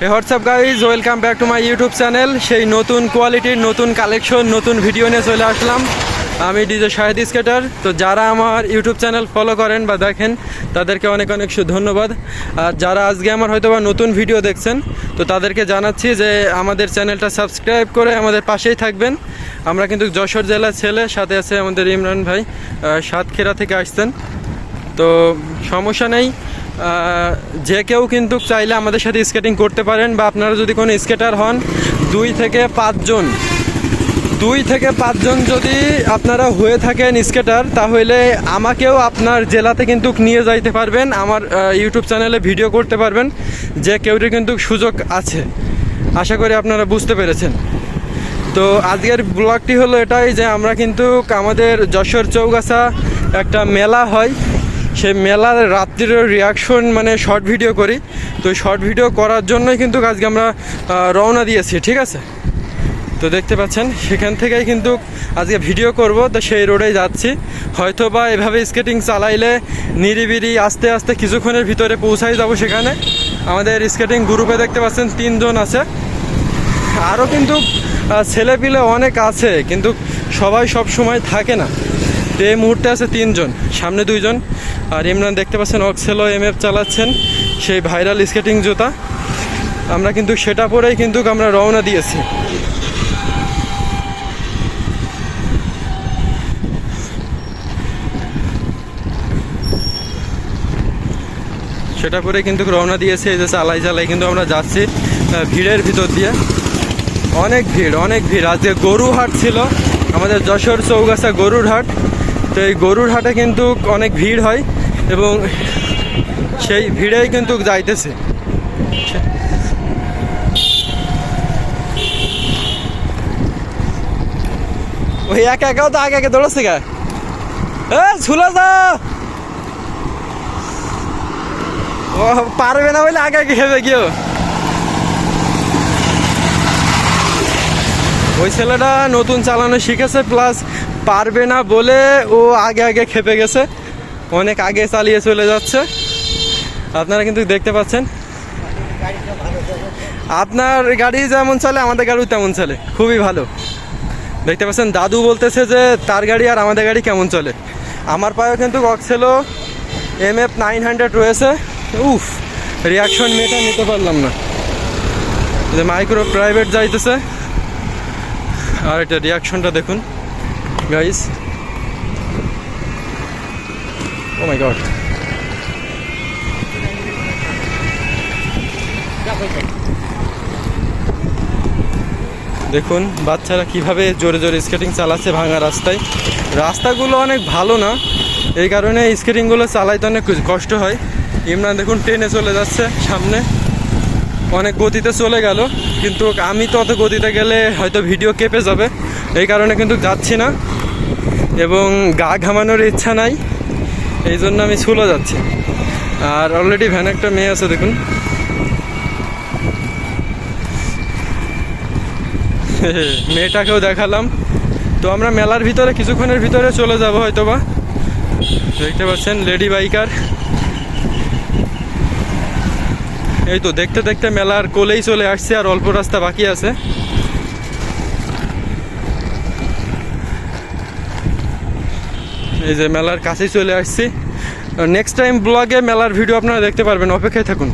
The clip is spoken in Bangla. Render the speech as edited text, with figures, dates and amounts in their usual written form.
WhatsApp guys, welcome back to my YouTube channel. সেই নতুন কোয়ালিটির নতুন কালেকশন নতুন ভিডিও নিয়ে চলে আসলাম। আমি ডিজে শাহেদ স্কেটার। তো যারা আমার ইউটিউব চ্যানেল ফলো করেন বা দেখেন তাদেরকে অনেক অনেক ধন্যবাদ। আর যারা আজকে আমার হয়তো বা নতুন ভিডিও দেখছেন তো তাদেরকে জানাচ্ছি যে আমাদের চ্যানেলটা সাবস্ক্রাইব করে আমাদের পাশেই থাকবেন। আমরা কিন্তু যশোর জেলার ছেলে, সাথে আছে আমাদের ইমরান ভাই, সাতক্ষীরা থেকে আসছেন। তো সমস্যা নেই, যে কেউ কিন্তু চাইলে আমাদের সাথে স্কেটিং করতে পারেন। বা আপনারা যদি কোনো স্কেটার হন 2 থেকে 5 জন যদি আপনারা হয়ে থাকেন স্কেটার, তাহলে আমাকেও আপনার জেলাতে কিন্তু নিয়ে যাইতে পারবেন, আমার ইউটিউব চ্যানেলে ভিডিও করতে পারবেন। যে কেউরই কিন্তু সুযোগ আছে, আশা করি আপনারা বুঝতে পেরেছেন। তো আজকের ব্লগটি হলো এটাই যে আমরা কিন্তু আমাদের যশোর চৌগাছা একটা মেলা হয়, সেই মেলার রাত্রির রিয়াকশন মানে শর্ট ভিডিও করি। তো শর্ট ভিডিও করার জন্যই কিন্তু আজকে আমরা রওনা দিয়েছি, ঠিক আছে? তো দেখতে পাচ্ছেন সেখান থেকেই কিন্তু আজকে ভিডিও করব। তো সেই রোডেই যাচ্ছি, হয়তো বা এভাবে স্কেটিং চালাইলে নিরিবিরি আস্তে আস্তে কিছুক্ষণের ভিতরে পৌঁছাই যাব সেখানে। আমাদের স্কেটিং গ্রুপে দেখতে পাচ্ছেন 3 জন আছে, আরও কিন্তু ছেলেপিলে অনেক আছে, কিন্তু সবাই সব সময় থাকে না। তো এই মুহূর্তে আছে 3 জন, সামনে 2 জন। আর ইমরান দেখতে পাচ্ছেন অক্সেলো MF চালাচ্ছেন, সেই ভাইরাল স্কেটিং জুতা। আমরা কিন্তু সেটা পরেই কিন্তু আমরা রওনা দিয়েছি। সেটা পরে কিন্তু রওনা দিয়েছি। এই যে চালাই কিন্তু আমরা যাচ্ছি ভিড়ের ভিতর দিয়ে। অনেক ভিড়। আজকে গরুর হাট ছিল, আমাদের যশোর চৌগাছা গরুর হাট। তো এই গরুর হাটে কিন্তু অনেক ভিড় হয় এবং সেই ভিড়েই কিন্তু যাইতেছে। ওই একাও তো আগে দৌড়াচ্ছে গা, ঝুলা যা ও পারবে না বলে আগে খেবে কেউ। ওই ছেলেটা নতুন চালানো শিখেছে, প্লাস পারবে না বলে ও আগে খেপে গেছে, অনেক আগে চালিয়ে চলে যাচ্ছে। আপনারা কিন্তু দেখতে পাচ্ছেন, আপনার গাড়ি যেমন চলে আমাদের গাড়িও তেমন চলে, খুবই ভালো। দেখতে পাচ্ছেন দাদু বলতেছে যে তার গাড়ি আর আমাদের গাড়ি কেমন চলে। আমার পায়েও কিন্তু অক্সেলো MF 900 রয়েছে। উফ, রিয়াকশন মেয়েটা নিতে পারলাম না, যে মাইক্রো প্রাইভেট যাইতেছে। আর এটা রিয়াকশনটা দেখুন গাইস, ও মাই গড। দেখুন বাচ্চারা কিভাবে জোরে স্কেটিং চালাচ্ছে ভাঙা রাস্তায়। রাস্তাগুলো অনেক ভালো না, এই কারণে স্কেটিংগুলো চালাইতে অনেক কষ্ট হয়। ইমরান দেখুন ট্রেনে চলে যাচ্ছে সামনে, অনেক গতিতে চলে গেল, কিন্তু আমি তো অত গতিতে গেলে হয়তো ভিডিও কেঁপে যাবে, এই কারণে কিন্তু যাচ্ছি না এবং গা ঘামানোর ইচ্ছা নাই, এই জন্য আমি স্লো যাচ্ছি। আর অলরেডি ভ্যান একটা মেয়ে আছে দেখুন। মেয়েটাকেও দেখালাম। তো আমরা মেলার ভিতরে কিছুক্ষণের ভিতরে চলে যাব হয়তো বা। দেখতে পাচ্ছেন লেডি বাইকার। এই তো দেখতে মেলার কোলেই চলে আসছে, আর অল্প রাস্তা বাকি আছে। এই যে মেলার কাছেই চলে আসছি। নেক্সট টাইম ব্লগে মেলার ভিডিও আপনারা দেখতে পারবেন, অপেক্ষায় থাকুন।